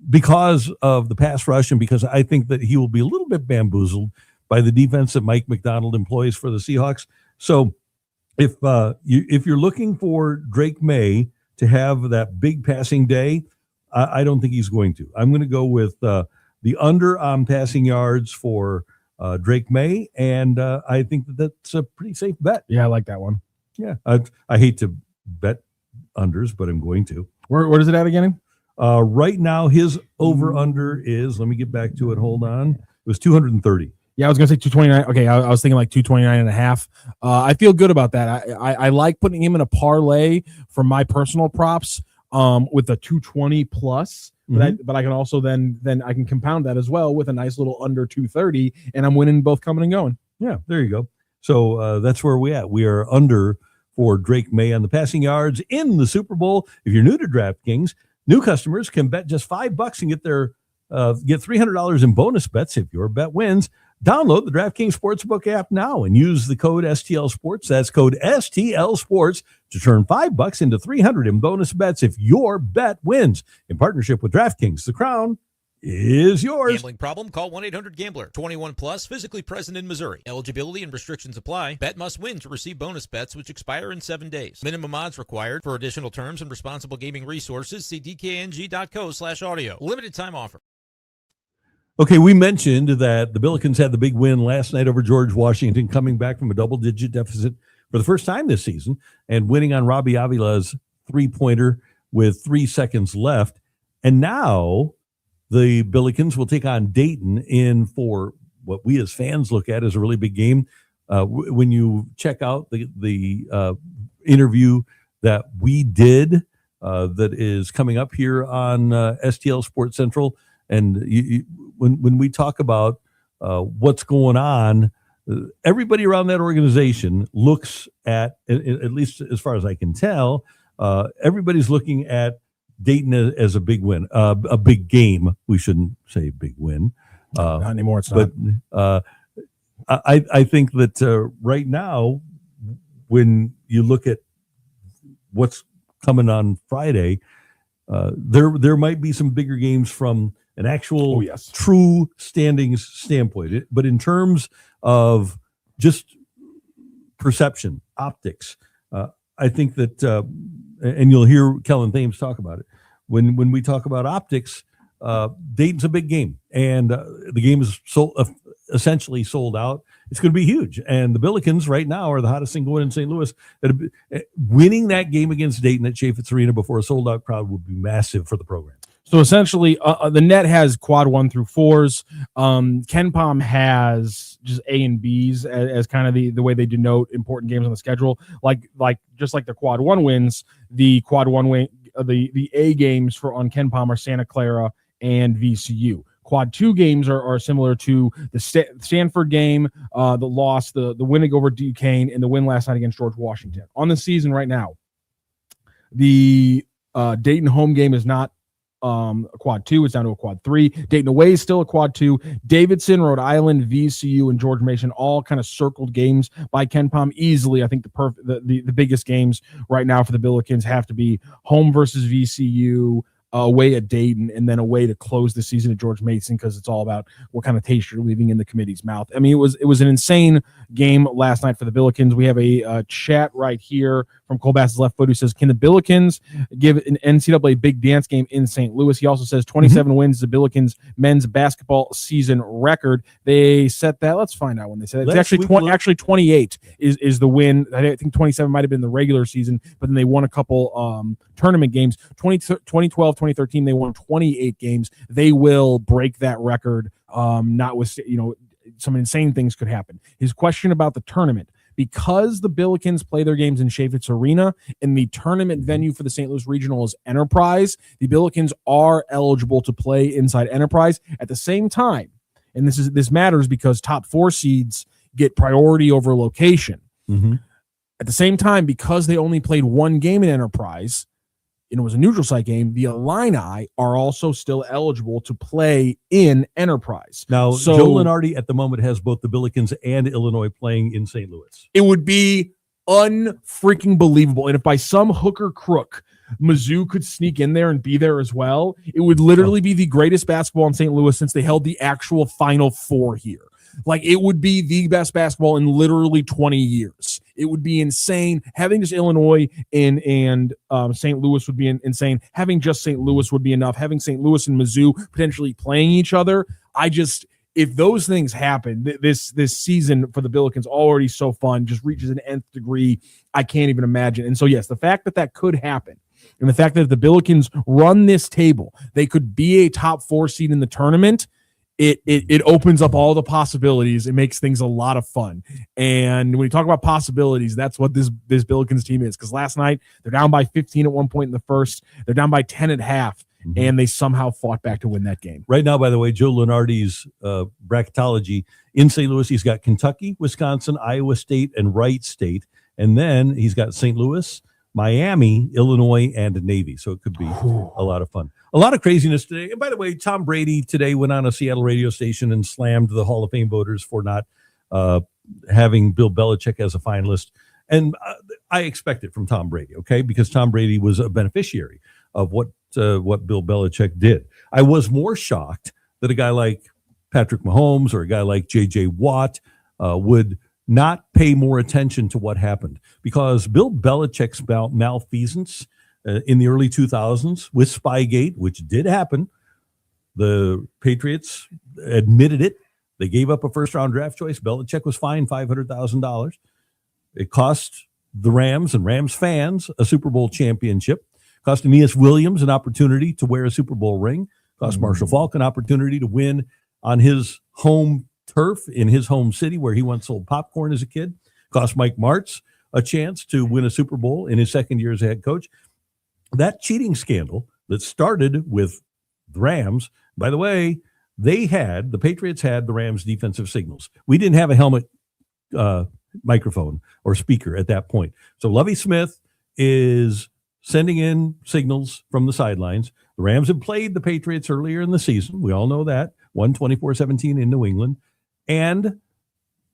S2: because of the pass rush, and because I think that he will be a little bit bamboozled by the defense that Mike McDonald employs for the Seahawks. So if you're looking for Drake May to have that big passing day, I don't think he's going to. I'm going to go with the under on passing yards for Drake May, and I think that's a pretty safe bet.
S3: Yeah, I like that one.
S2: Yeah, I hate to bet unders, but I'm going to.
S3: Where is it at again?
S2: Right now, his over-under is, let me get back to it, hold on. It was 230.
S3: Yeah, I was going to say 229. Okay, I was thinking like 229 and a half. I feel good about that. I like putting him in a parlay for my personal props with a 220 plus. But I can also then I can compound that as well with a nice little under 230, and I'm winning both coming and going.
S2: Yeah, there you go. So that's where we at. We are under for Drake May on the passing yards in the Super Bowl. If you're new to DraftKings, new customers can bet just $5 and get $300 in bonus bets if your bet wins. Download the DraftKings Sportsbook app now and use the code STL Sports. That's code STL Sports to turn $5 into $300 in bonus bets if your bet wins. In partnership with DraftKings, the crown is yours.
S4: Gambling problem? Call 1-800-GAMBLER. 21 plus, physically present in Missouri. Eligibility and restrictions apply. Bet must win to receive bonus bets, which expire in 7 days. Minimum odds required. For additional terms and responsible gaming resources, see dkng.co/audio. Limited time offer.
S2: Okay, we mentioned that the Billikens had the big win last night over George Washington, coming back from a double-digit deficit for the first time this season and winning on Robbie Avila's three-pointer with 3 seconds left. And now the Billikens will take on Dayton in for what we as fans look at as a really big game. When you check out the interview that we did that is coming up here on STL Sports Central, and when we talk about what's going on, everybody around that organization looks at least as far as I can tell, everybody's looking at Dayton as a big win, a big game. We shouldn't say big win.
S3: Not anymore. It's not.
S2: But I think that right now, when you look at what's coming on Friday, there might be some bigger games from an actual true standings standpoint. But in terms of just perception, optics, I think that, and you'll hear Kellen Thames talk about it, when we talk about optics, Dayton's a big game, and the game is essentially sold out. It's going to be huge. And the Billikens right now are the hottest thing going in St. Louis. Winning that game against Dayton at Chaffetz Arena before a sold-out crowd would be massive for the program.
S3: So essentially, the net has quad 1 through 4s. KenPom has just A and Bs as kind of the way they denote important games on the schedule. Just like the quad 1 wins, the quad 1 win, the A games on KenPom are Santa Clara and VCU. Quad 2 games are similar to the Stanford game, the loss, the win over Duquesne, and the win last night against George Washington. On the season right now, the Dayton home game is not a quad 2. It's down to a quad 3. Dayton away is still a quad 2. Davidson, Rhode Island, VCU, and George Mason all kind of circled games by KenPom easily. I think the biggest games right now for the Billikens have to be home versus VCU, away at Dayton, and then away to close the season at George Mason, because it's all about what kind of taste you're leaving in the committee's mouth. I mean, it was an insane game last night for the Billikens. We have a chat right here from Cole Bass's left foot who says, can the Billikens give an NCAA big dance game in St. Louis? He also says 27 wins, the Billikens men's basketball season record. They set that. Let's find out when they said it. It's actually 28 is the win. I think 27 might have been the regular season, but then they won a couple tournament games. 2012, 2013, they won 28 games. They will break that record. Not with, some insane things could happen. His question about the tournament, because the Billikens play their games in Chaffetz Arena and the tournament venue for the St. Louis Regional is Enterprise, the Billikens are eligible to play inside Enterprise. At the same time, and this matters because top 4 seeds get priority over location. At the same time, because they only played one game in Enterprise, and it was a neutral site game, the Illini are also still eligible to play in Enterprise.
S2: Now, Joe Lenardi at the moment has both the Billikens and Illinois playing in St. Louis.
S3: It would be unfreaking believable. And if by some hook or crook, Mizzou could sneak in there and be there as well, it would literally be the greatest basketball in St. Louis since they held the actual Final Four here. Like, it would be the best basketball in literally 20 years. It would be insane. Having just Illinois and St. Louis would be insane. Having just St. Louis would be enough. Having St. Louis and Mizzou potentially playing each other, if those things happen, this season for the Billikens already so fun, just reaches an nth degree I can't even imagine. And so, yes, the fact that could happen, and the fact that if the Billikens run this table, they could be a top 4 seed in the tournament. It opens up all the possibilities. It makes things a lot of fun. And when you talk about possibilities, that's what this Billikens team is. Because last night, they're down by 15 at one point in the first. They're down by 10 at half. And they somehow fought back to win that game.
S2: Right now, by the way, Joe Lenardi's bracketology in St. Louis, he's got Kentucky, Wisconsin, Iowa State, and Wright State. And then he's got St. Louis, Miami, Illinois, and Navy. So it could be a lot of fun. A lot of craziness today. And by the way, Tom Brady today went on a Seattle radio station and slammed the Hall of Fame voters for not having Bill Belichick as a finalist. And I expect it from Tom Brady, okay? Because Tom Brady was a beneficiary of what Bill Belichick did. I was more shocked that a guy like Patrick Mahomes or a guy like J.J. Watt would not pay more attention to what happened, because Bill Belichick's malfeasance in the early 2000s with Spygate, which did happen, the Patriots admitted it. They gave up a first-round draft choice. Belichick was fined $500,000. It cost the Rams and Rams fans a Super Bowl championship. Cost Aeneas Williams an opportunity to wear a Super Bowl ring. Cost Marshall Faulk an opportunity to win on his home turf in his home city where he once sold popcorn as a kid. Cost Mike Martz a chance to win a Super Bowl in his second year as a head coach. That cheating scandal that started with the Rams, by the way, the Patriots had the Rams defensive signals. We didn't have a helmet microphone or speaker at that point. So Lovie Smith is sending in signals from the sidelines. The Rams had played the Patriots earlier in the season. We all know that. Won 24-17 in New England. And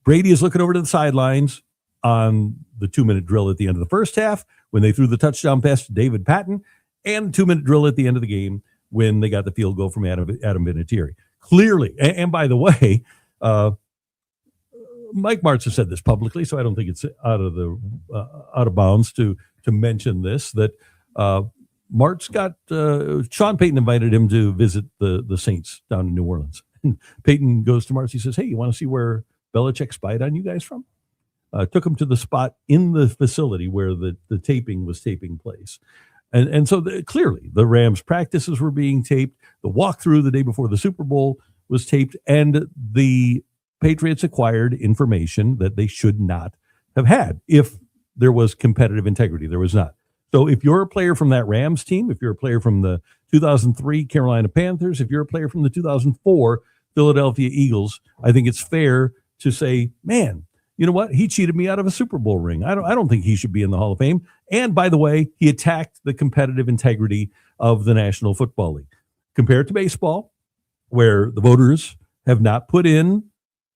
S2: Brady is looking over to the sidelines on the 2-minute drill at the end of the first half when they threw the touchdown pass to David Patton, and 2-minute drill at the end of the game when they got the field goal from Adam Vinatieri. Clearly, and by the way, Mike Martz has said this publicly, so I don't think it's out of bounds to mention this, that Martz got Sean Payton invited him to visit the Saints down in New Orleans. And Payton goes to Martz. He says, "Hey, you want to see where Belichick spied on you guys from?" Took him to the spot in the facility where the taping was taking place. And so clearly the Rams practices were being taped. The walkthrough the day before the Super Bowl was taped, and the Patriots acquired information that they should not have had if there was competitive integrity. There was not. So if you're a player from that Rams team, if you're a player from the 2003 Carolina Panthers, if you're a player from the 2004 Philadelphia Eagles, I think it's fair to say, man, you know what? He cheated me out of a Super Bowl ring. I don't think he should be in the Hall of Fame. And by the way, he attacked the competitive integrity of the National Football League. Compare it to baseball, where the voters have not put in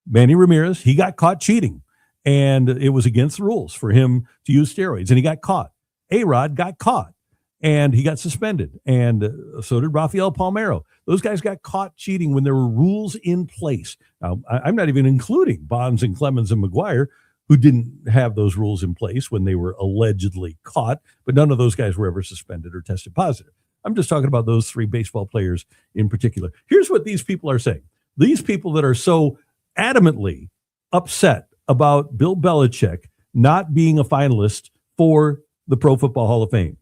S2: Manny Ramirez. He got caught cheating, and it was against the rules for him to use steroids, and he got caught. A-Rod got caught, and he got suspended, and so did Rafael Palmeiro. Those guys got caught cheating when there were rules in place. Now, I'm not even including Bonds and Clemens and McGuire, who didn't have those rules in place when they were allegedly caught, but none of those guys were ever suspended or tested positive. I'm just talking about those 3 baseball players in particular. Here's what these people are saying. These people that are so adamantly upset about Bill Belichick not being a finalist for the Pro Football Hall of Fame.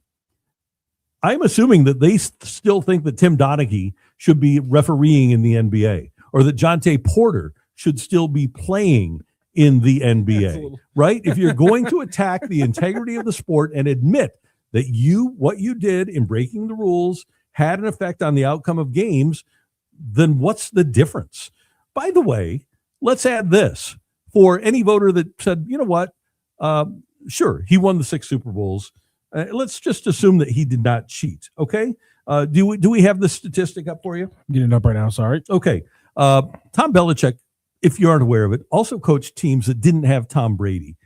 S2: I'm assuming that they still think that Tim Donaghy should be refereeing in the NBA, or that Jonte Porter should still be playing in the NBA, right? If you're going to attack the integrity of the sport and admit that what you did in breaking the rules had an effect on the outcome of games, then what's the difference? By the way, let's add this for any voter that said, you know what, sure, he won the 6 Super Bowls. Let's just assume that he did not cheat, okay? Do we have the statistic up for you?
S3: I'm getting it up right now, sorry.
S2: Okay. Tom Belichick, if you aren't aware of it, also coached teams that didn't have Tom Brady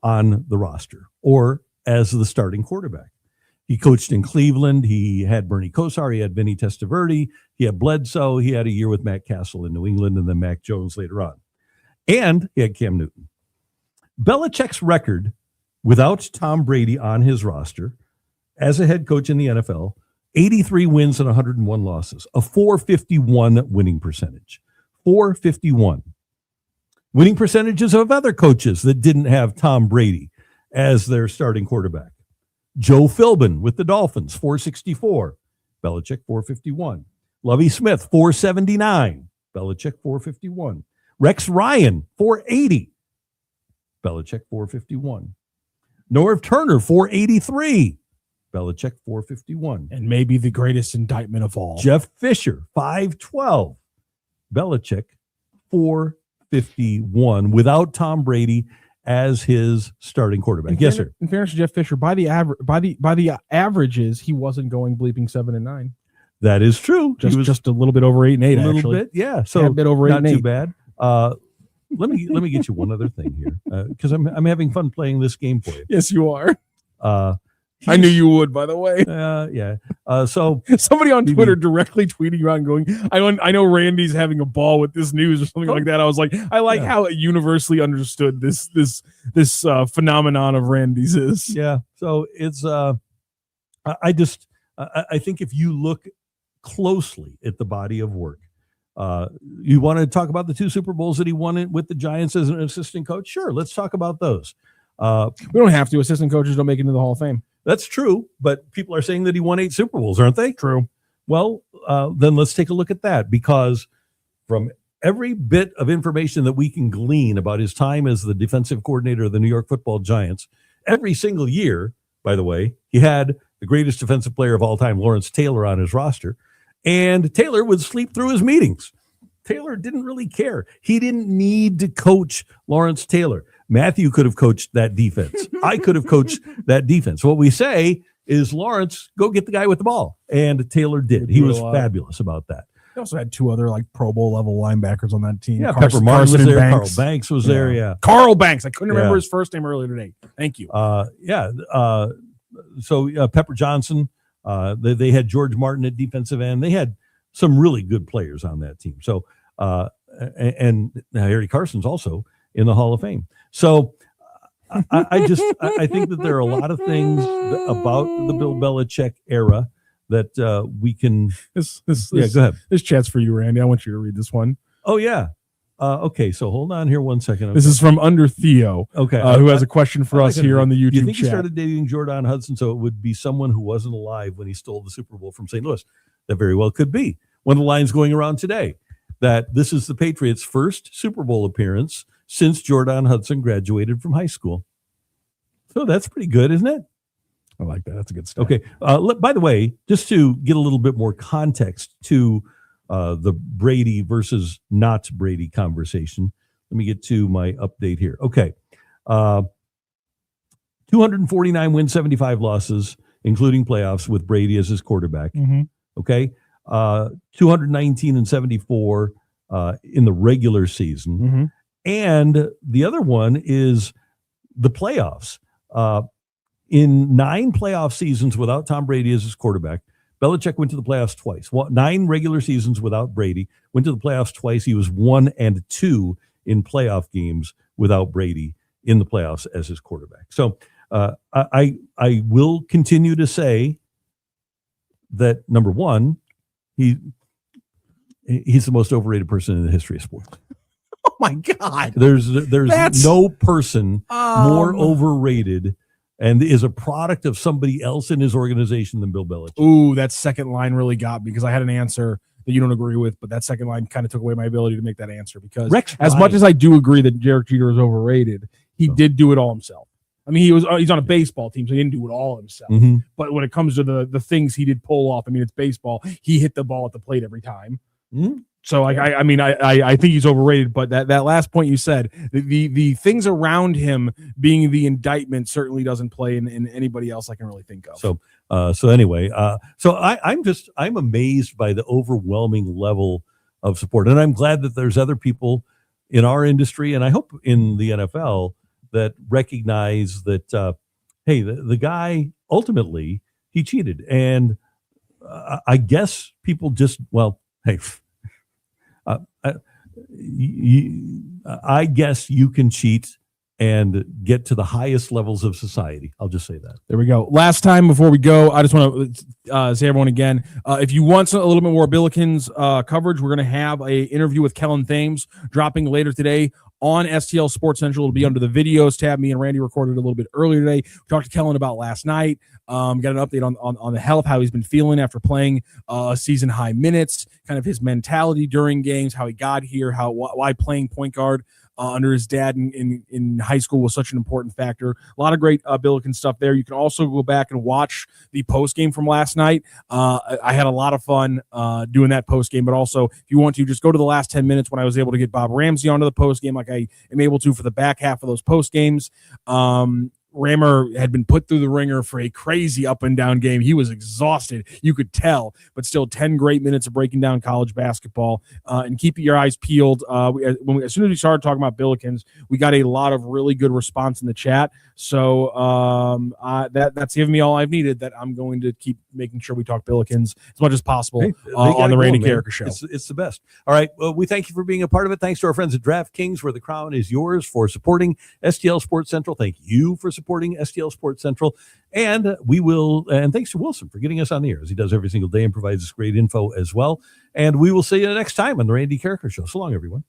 S2: on the roster or as the starting quarterback. He coached in Cleveland. He had Bernie Kosar. He had Vinny Testaverde. He had Bledsoe. He had a year with Matt Castle in New England, and then Mac Jones later on. And he had Cam Newton. Belichick's record without Tom Brady on his roster as a head coach in the NFL, 83 wins and 101 losses, a .451 winning percentage. .451. Winning percentages of other coaches that didn't have Tom Brady as their starting quarterback. Joe Philbin with the Dolphins, .464. Belichick, .451. Lovie Smith, .479. Belichick, .451. Rex Ryan, .480. Belichick, .451. Norv Turner, .483. Belichick, .451.
S3: And maybe the greatest indictment of all.
S2: Jeff Fisher, .512. Belichick, .451 without Tom Brady as his starting quarterback. Yes, sir.
S3: In fairness to Jeff Fisher, by the averages, he wasn't going bleeping 7 and 9.
S2: That is true.
S3: Just a little bit over 8 and 8.
S2: A little
S3: actually.
S2: bit, yeah. So
S3: a bit over 8
S2: not
S3: and
S2: too
S3: 8.
S2: bad. Let me get you one other thing here because I'm having fun playing this game for you.
S3: Yes, you are. I knew you would, by the way.
S2: Yeah. So
S3: somebody on Twitter directly tweeting around going, I know Randy's having a ball with this news or something like that. I was like, I like how universally understood this phenomenon of Randy's is.
S2: Yeah. So it's I think if you look closely at the body of work, you want to talk about the 2 Super Bowls that he won with the Giants as an assistant coach? Sure, let's talk about those.
S3: We don't have to. Assistant coaches don't make it into the Hall of Fame.
S2: That's true, but people are saying that he won 8 Super Bowls, aren't they?
S3: True.
S2: Well, then let's take a look at that, because from every bit of information that we can glean about his time as the defensive coordinator of the New York Football Giants, every single year, by the way, he had the greatest defensive player of all time, Lawrence Taylor, on his roster, and Taylor would sleep through his meetings. Taylor didn't really care. He didn't need to coach Lawrence Taylor. Matthew could have coached that defense. I could have coached that defense. What we say is, Lawrence, go get the guy with the ball. And Taylor did. He was fabulous about that.
S3: He also had 2 other pro-bowl level linebackers on that team.
S2: Yeah, Pepper Martin was there. Carl Banks was there. Yeah.
S3: Carl Banks. I couldn't remember his first name earlier today. Thank you.
S2: So Pepper Johnson, they had George Martin at defensive end. They had some really good players on that team. So, and Harry Carson's also in the Hall of Fame. So I think that there are a lot of things about the Bill Belichick era that we can. Go ahead.
S3: This chat's for you, Randy. I want you to read this one.
S2: Oh, yeah. Okay, so hold on here one second. Okay.
S3: This is from Under Theo, who has a question for us here on the YouTube chat.
S2: You think he started dating Jordan Hudson so it would be someone who wasn't alive when he stole the Super Bowl from St. Louis? That very well could be. One of the lines going around today, that this is the Patriots' first Super Bowl appearance since Jordan Hudson graduated from high school. So that's pretty good, isn't it?
S3: I like that. That's a good stuff.
S2: Okay. By the way, just to get a little bit more context to the Brady versus not Brady conversation, let me get to my update here. Okay. 249 wins, 75 losses, including playoffs with Brady as his quarterback.
S3: Mm-hmm.
S2: Okay. 219 and 74 in the regular season.
S3: Mm-hmm.
S2: And the other one is the playoffs. In 9 playoff seasons without Tom Brady as his quarterback, Belichick went to the playoffs twice. 9 regular seasons without Brady, went to the playoffs twice. He was 1-2 in playoff games without Brady in the playoffs as his quarterback. So I will continue to say that, number one, he's the most overrated person in the history of sports.
S3: Oh my God.
S2: There's no person more overrated and is a product of somebody else in his organization than Bill Belichick.
S3: Ooh, that second line really got me because I had an answer that you don't agree with, but that second line kind of took away my ability to make that answer because as much as I do agree that Derek Jeter is overrated, he did do it all himself. I mean, he's on a baseball team, so he didn't do it all himself.
S2: Mm-hmm.
S3: But when it comes to the things he did pull off, I mean, it's baseball. He hit the ball at the plate every time.
S2: Mm-hmm.
S3: So I mean, I think he's overrated, but that last point you said, the things around him being the indictment certainly doesn't play in anybody else I can really think of.
S2: So anyway, I'm amazed by the overwhelming level of support, and I'm glad that there's other people in our industry, and I hope in the NFL, that recognize that, hey, the guy ultimately he cheated, and I guess people just hey. I guess you can cheat and get to the highest levels of society. I'll just say that.
S3: There we go. Last time before we go, I just want to say everyone again, if you want a little bit more Billikens coverage, we're going to have a interview with Kellen Thames dropping later today on STL Sports Central. It'll be under the videos tab. Me and Randy recorded a little bit earlier today. We talked to Kellen about last night. Got an update on the health, how he's been feeling after playing season high minutes, kind of his mentality during games, how he got here, why playing point guard under his dad in high school was such an important factor. A lot of great Billiken stuff there. You can also go back and watch the post game from last night. I had a lot of fun doing that post game, but also if you want to, just go to the last 10 minutes when I was able to get Bob Ramsey onto the post game, like I am able to for the back half of those post games. Rammer had been put through the ringer for a crazy up and down game. He was exhausted. You could tell, but still 10 great minutes of breaking down college basketball and keeping your eyes peeled. As soon as we started talking about Billikens, we got a lot of really good response in the chat. So that's given me all I've needed, that I'm going to keep making sure we talk Billikens as much as possible on the Randy Karraker Show.
S2: It's the best. All right. Well, we thank you for being a part of it. Thanks to our friends at DraftKings, where the crown is yours, for supporting STL Sports Central. Thank you for supporting STL Sports Central. And thanks to Wilson for getting us on the air, as he does every single day and provides us great info as well. And we will see you next time on the Randy Karraker Show. So long, everyone.